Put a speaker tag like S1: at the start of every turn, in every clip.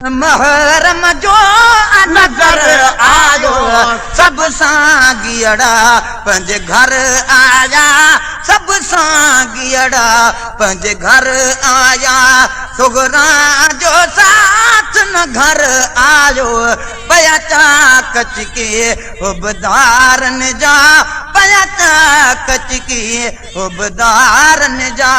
S1: महरम जो नजर आयो सब सांगियड़ा पंज घर आया सब सांगियड़ा पंज घर आया सुगरा जो साथ न घर आयो पयाचा कच के उबदार न जा पयाचा कच के उबदार न जा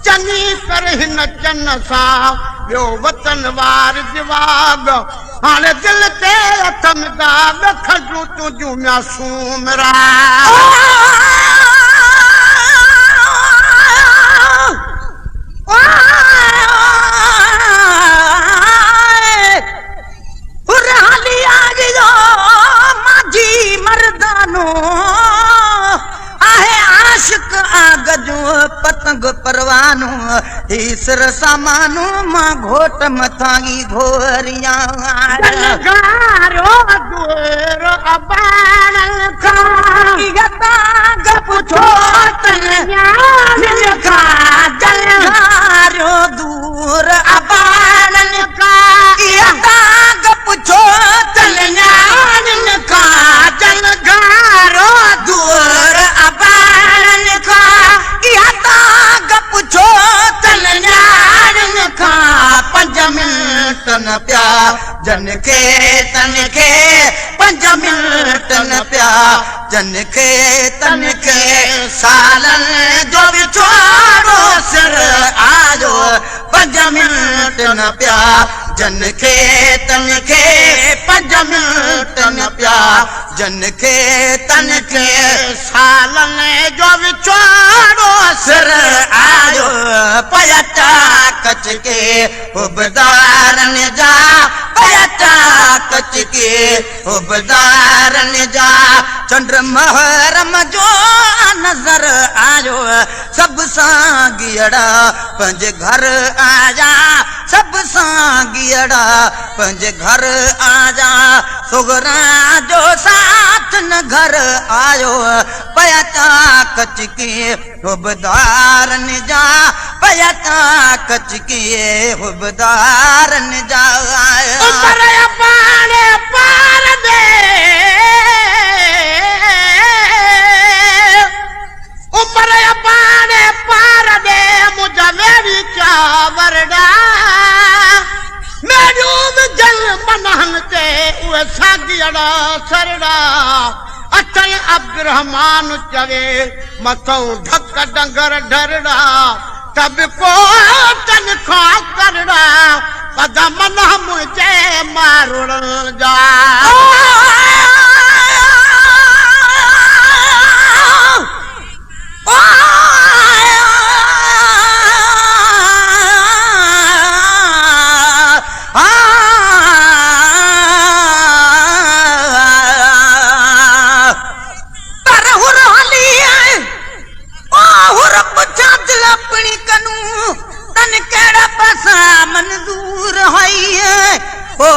S2: चंगी कर हिन चन सां ॿियो वतन वार दिवाग हाणे दिल ते हथ में दाग खजूं तुंहिंजूं मासूम
S1: माझी मर्दानो आहे आशिक आगजू पतंग परवानो ईसर सामानो मां घोट मथाई घोरिया
S2: गारो दूर अबान का
S1: गता गप छोटन का जलगारो दूर अबान का गता गप छोटन का जलगारो दूर अबान का गता गप छोटन का 5 मिनट न प्या जन के तन के 5 मिनट न प्या जन के तन के सालन जो बिछोड़ो सिर आयो 5 मिनट न प्या जन के तन के 5 मिनट न प्या जन के तन के सालन जो बिछोड़ो सिर आयो पयाचा कच के उबदार न जा पयाचा कच के उबदार न जा चंद्र महरम जो नजर आयो सब सांगियड़ा पंज घर आया सब सांगियड़ा पंज घर आया सुगरा जो साथ न घर आयो पयाचा कच के उबदार न जा पयाचा कच के उबदार न जा
S2: पार दे पार दे मुझे मेरी चावरड़ा मेरूम जल मनहन ते उहे सागियड़ा सरड़ा अचल अब्दुरहमान चवे मथों ढक डंगर ढरड़ा तब को तन खा करड़ा कदम न मुझे मारुण जा
S1: मंजूर है ओ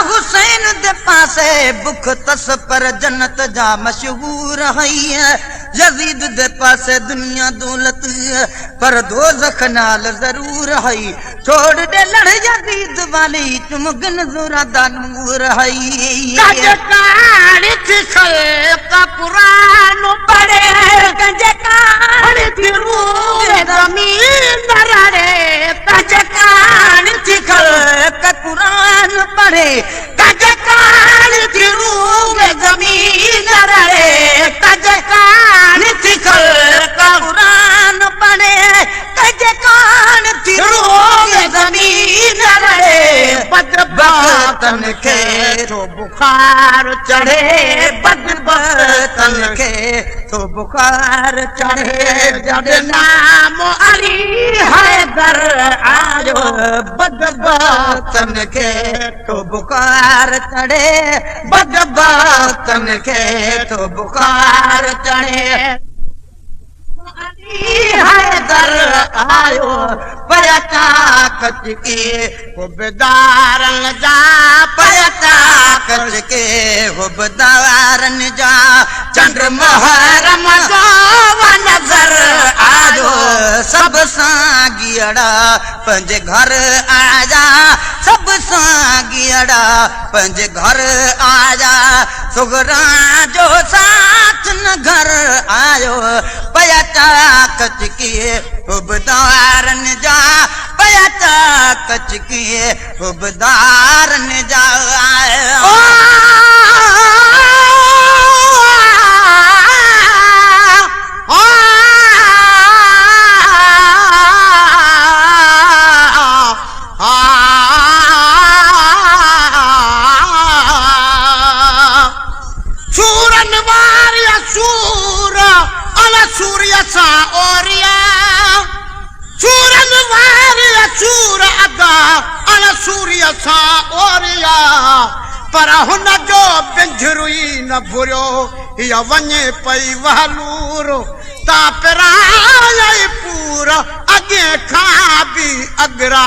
S1: हुसैन दे पासे बुख तस पर जन्नत जा मशहूर है यजीद दे पासे दुनिया दौलत पर दोज़ख नाल जरूर है छोड़ दे लड़ यजीद वाली चुमगन ज़ुरा दा नूर है
S2: कजकान थिखल का कुरान पढ़े कजकान थिरू ज़मीन रड़े कजकान
S1: थिखल का कुरान पढ़े कजकान थिरू ज़मीन रड़े कजकान थिखल का कुरान पढ़े कजकान थिरू ज़मीन रड़े बदबख्तन के तो बुखार चढ़े बदबख्तन के तो बुखार चढ़े जब नाम अली हैदर आयो बदबख्तन के तो बुखार चढ़े बदबख्तन के तो बुखार चढ़े हैदर आयो पयता कच के
S2: हुबदारन जा
S1: पयता कच के हुबदारन जा चंद्र महरम जो नजर आयो सब सागियड़ा पंहिंजे घर आजा सब सागियड़ा पंहिंजे घर आजा सुगरा जो साथ न घर आयो पयता कच के हुबदारन जा पयता कच के हुबदारन जा
S2: सूर्य सा ओरिया चूरन वारी चूर अदा अल सूर्य सा ओरिया पर हुन जो बिंझरुई न भुरियो या वञे पई वहलूर ता पिराए पूरा अॻे खां बि अगरा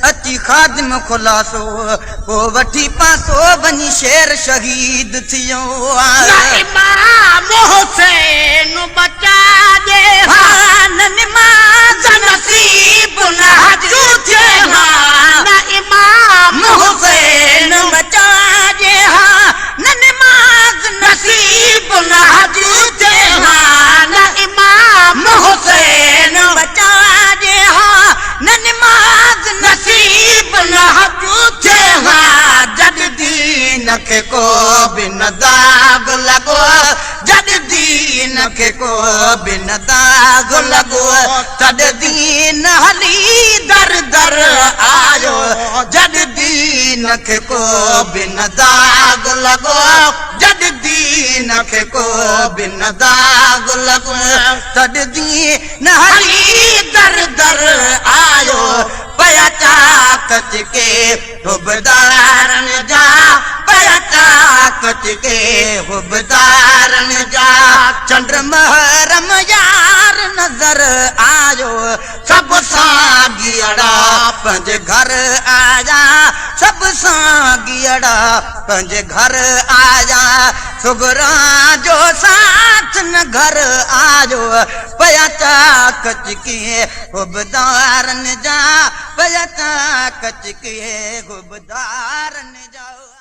S1: अची खादिम खुलासो वो वठी पासो वञी शेर शहीद थियो
S2: इमाम हुसैन बचा दे
S1: नमाज नसीब न हजू थे
S2: न इमाम
S1: हुसैन बचा दे नमाज नसीब न हजू थे
S2: न इमाम
S1: हुसैन बचा दे नमाज नसीब न हजू थे जद दीन के को बिन दाग लगो जद दीन के को बिन दाग लगो तद दीन हली दर दर आयो जद दीन के को बिन दाग लगो जद दीन के को बिन दाग लगो तद दीन हली दर दर आयो पयता कच के हुबदारन जा पयता कच के हुबदारन जा चंद्र महरम यार नजर आयो सब सागियड़ा पंहिंजे घर आजा सब सागियड़ा पंहिंजे घर आजा सुगरा जो साथ न घर आयो पयता कच के हुबदारन जा पयता कच के हुबदारन जा।